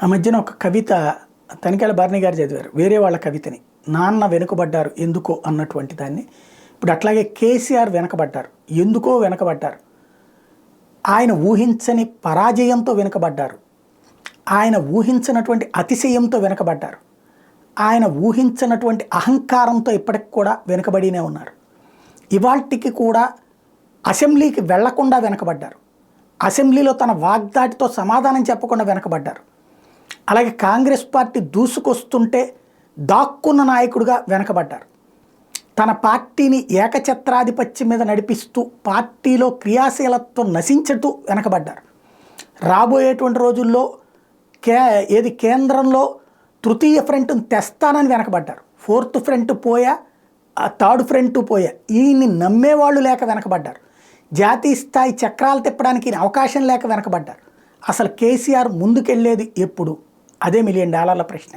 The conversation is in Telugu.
ఆ మధ్యన ఒక కవిత తనికెళ్ళ భరణి గారు చదివారు, వేరే వాళ్ళ కవితని. నాన్న వెనుకబడ్డారు ఎందుకో అన్నటువంటి దాన్ని. ఇప్పుడు అట్లాగే కేసీఆర్ వెనకబడ్డారు, ఎందుకో వెనకబడ్డారు. ఆయన ఊహించని పరాజయంతో వెనుకబడ్డారు, ఆయన ఊహించినటువంటి అతిశయంతో వెనుకబడ్డారు, ఆయన ఊహించినటువంటి అహంకారంతో ఇప్పటికి కూడా వెనుకబడినే ఉన్నారు. ఇవాల్టికి కూడా అసెంబ్లీకి వెళ్లకుండా వెనకబడ్డారు, అసెంబ్లీలో తన వాగ్దాటితో సమాధానం చెప్పకుండా వెనకబడ్డారు. అలాగే కాంగ్రెస్ పార్టీ దూసుకొస్తుంటే దాక్కున్న నాయకుడిగా వెనకబడ్డారు. తన పార్టీని ఏకఛత్రాధిపత్యం మీద నడిపిస్తూ పార్టీలో క్రియాశీలత్వం నశించుతూ వెనకబడ్డారు. రాబోయేటువంటి రోజుల్లో కేంద్రంలో తృతీయ ఫ్రంట్ను తెస్తానని వెనకబడ్డారు. ఫోర్త్ ఫ్రంట్ పోయా, థర్డ్ ఫ్రంట్ పోయా, ఈయన్ని నమ్మేవాళ్ళు లేక వెనకబడ్డారు. జాతీయ స్థాయి చక్రాలు తిప్పడానికి అవకాశం లేక వెనకబడ్డారు. అసలు కేసీఆర్ ముందుకెళ్ళేది ఎప్పుడు? అదే $1 మిలియన్ ప్రశ్న.